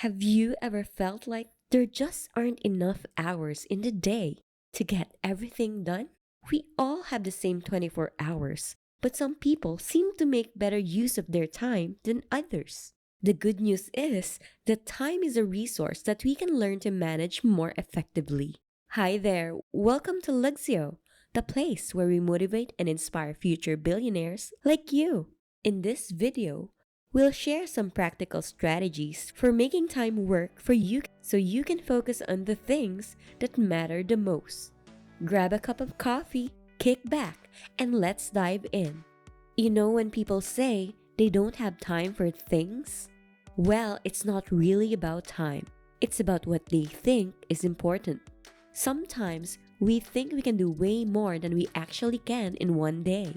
Have you ever felt like there just aren't enough hours in the day to get everything done? We all have the same 24 hours, but some people seem to make better use of their time than others. The good news is that time is a resource that we can learn to manage more effectively. Hi there, welcome to Luxio, the place where we motivate and inspire future billionaires like you. In this video, we'll share some practical strategies for making time work for you so you can focus on the things that matter the most. Grab a cup of coffee, kick back, and let's dive in. You know when people say they don't have time for things? Well, it's not really about time. It's about what they think is important. Sometimes we think we can do way more than we actually can in one day.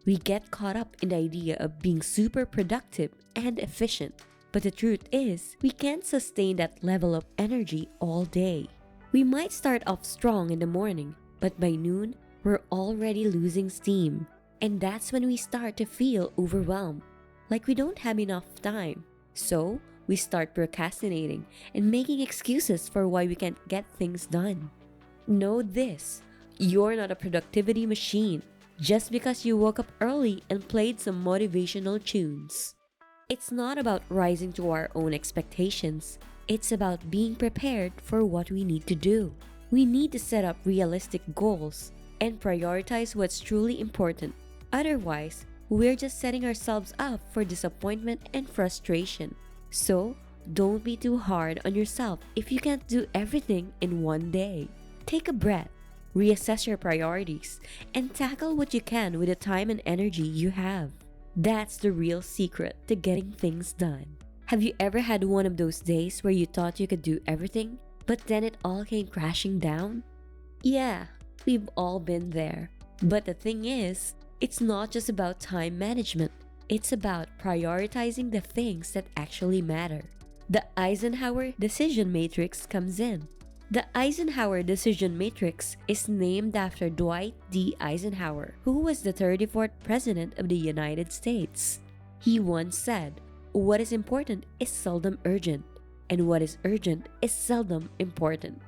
We get caught up in the idea of being super productive and efficient. But the truth is, we can't sustain that level of energy all day. We might start off strong in the morning, but by noon, we're already losing steam. And that's when we start to feel overwhelmed, like we don't have enough time. So, we start procrastinating and making excuses for why we can't get things done. Know this, you're not a productivity machine just because you woke up early and played some motivational tunes. It's not about rising to our own expectations. It's about being prepared for what we need to do. We need to set up realistic goals and prioritize what's truly important. Otherwise, we're just setting ourselves up for disappointment and frustration. So, don't be too hard on yourself if you can't do everything in one day. Take a breath, reassess your priorities, and tackle what you can with the time and energy you have. That's the real secret to getting things done. Have you ever had one of those days where you thought you could do everything, but then it all came crashing down? Yeah, we've all been there. But the thing is, it's not just about time management. It's about prioritizing the things that actually matter. The Eisenhower Decision Matrix comes in. The Eisenhower Decision Matrix is named after Dwight D. Eisenhower, who was the 34th President of the United States. He once said, "What is important is seldom urgent, and what is urgent is seldom important."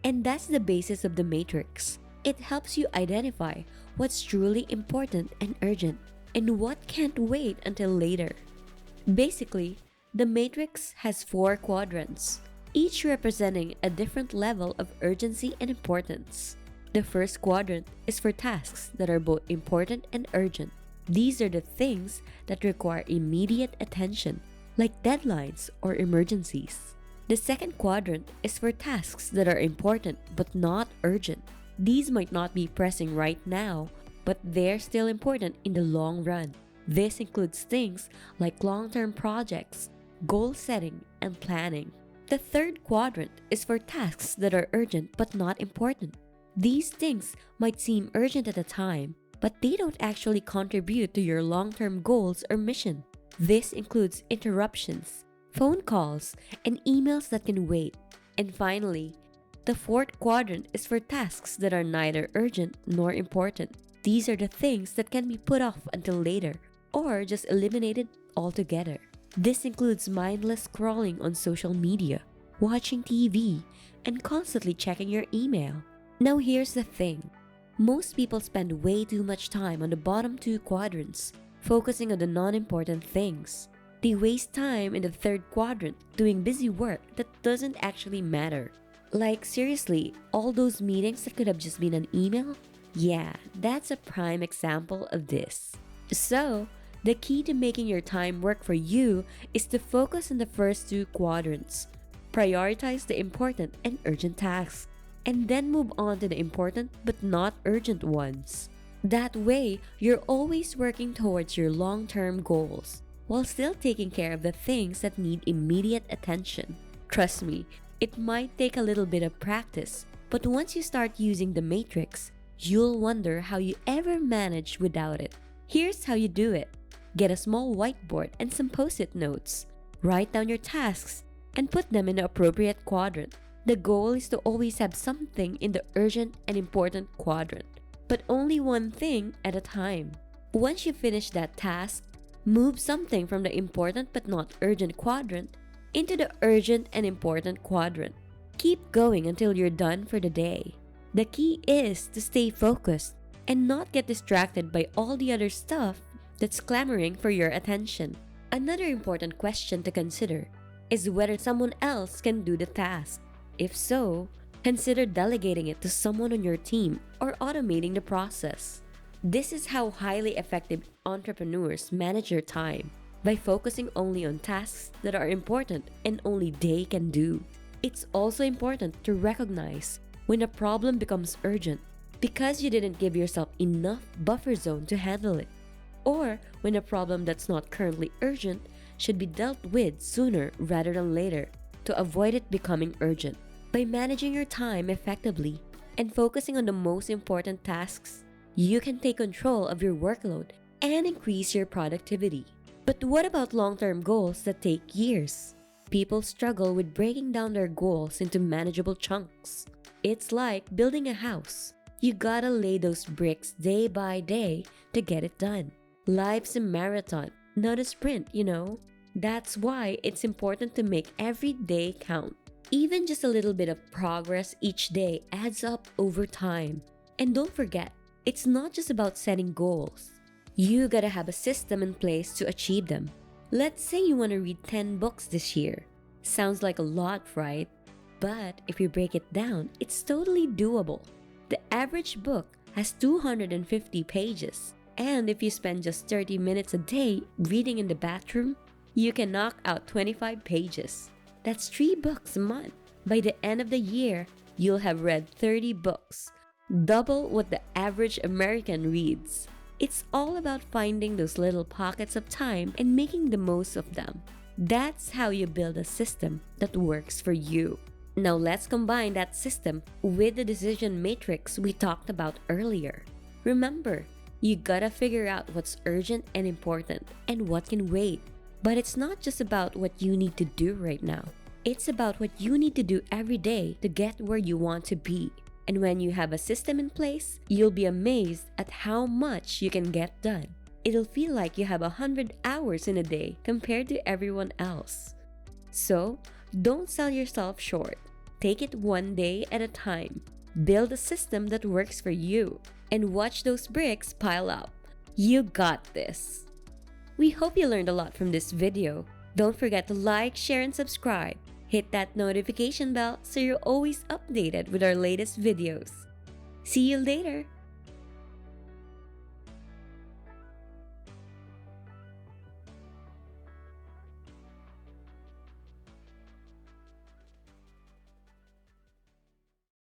And that's the basis of the matrix. It helps you identify what's truly important and urgent, and what can't wait until later. Basically, the matrix has 4 quadrants, each representing a different level of urgency and importance. The first quadrant is for tasks that are both important and urgent. These are the things that require immediate attention, like deadlines or emergencies. The second quadrant is for tasks that are important but not urgent. These might not be pressing right now, but they're still important in the long run. This includes things like long-term projects, goal setting, and planning. The third quadrant is for tasks that are urgent but not important. These things might seem urgent at the time, but they don't actually contribute to your long-term goals or mission. This includes interruptions, phone calls, and emails that can wait. And finally, the fourth quadrant is for tasks that are neither urgent nor important. These are the things that can be put off until later, or just eliminated altogether. This includes mindless scrolling on social media, watching TV, and constantly checking your email. Now here's the thing. Most people spend way too much time on the bottom 2 quadrants, focusing on the non-important things. They waste time in the third quadrant doing busy work that doesn't actually matter. Like seriously, all those meetings that could have just been an email? Yeah, that's a prime example of this. So, the key to making your time work for you is to focus on the first 2 quadrants. Prioritize the important and urgent tasks, and then move on to the important but not urgent ones. That way, you're always working towards your long-term goals, while still taking care of the things that need immediate attention. Trust me, it might take a little bit of practice, but once you start using the matrix, you'll wonder how you ever managed without it. Here's how you do it. Get a small whiteboard and some post-it notes. Write down your tasks and put them in the appropriate quadrant. The goal is to always have something in the urgent and important quadrant, but only one thing at a time. Once you finish that task, move something from the important but not urgent quadrant into the urgent and important quadrant. Keep going until you're done for the day. The key is to stay focused and not get distracted by all the other stuff that's clamoring for your attention. Another important question to consider is whether someone else can do the task. If so, consider delegating it to someone on your team or automating the process. This is how highly effective entrepreneurs manage their time, by focusing only on tasks that are important and only they can do. It's also important to recognize when a problem becomes urgent because you didn't give yourself enough buffer zone to handle it, or when a problem that's not currently urgent should be dealt with sooner rather than later to avoid it becoming urgent. By managing your time effectively and focusing on the most important tasks, you can take control of your workload and increase your productivity. But what about long-term goals that take years? People struggle with breaking down their goals into manageable chunks. It's like building a house. You gotta lay those bricks day by day to get it done. Life's a marathon, not a sprint, you know? That's why it's important to make every day count. Even just a little bit of progress each day adds up over time. And don't forget, it's not just about setting goals. You gotta have a system in place to achieve them. Let's say you want to read 10 books this year. Sounds like a lot, right? But if you break it down, it's totally doable. The average book has 250 pages. And if you spend just 30 minutes a day reading in the bathroom, you can knock out 25 pages. That's 3 books a month. By the end of the year, you'll have read 30 books, double what the average American reads. It's all about finding those little pockets of time and making the most of them. That's how you build a system that works for you. Now let's combine that system with the decision matrix we talked about earlier. Remember, you gotta figure out what's urgent and important and what can wait. But it's not just about what you need to do right now. It's about what you need to do every day to get where you want to be. And when you have a system in place, you'll be amazed at how much you can get done. It'll feel like you have 100 hours in a day compared to everyone else. So, don't sell yourself short. Take it one day at a time. Build a system that works for you and watch those bricks pile up. You got this. We hope you learned a lot from this video. Don't forget to like, share, and subscribe. Hit that notification bell so you're always updated with our latest videos. See you later!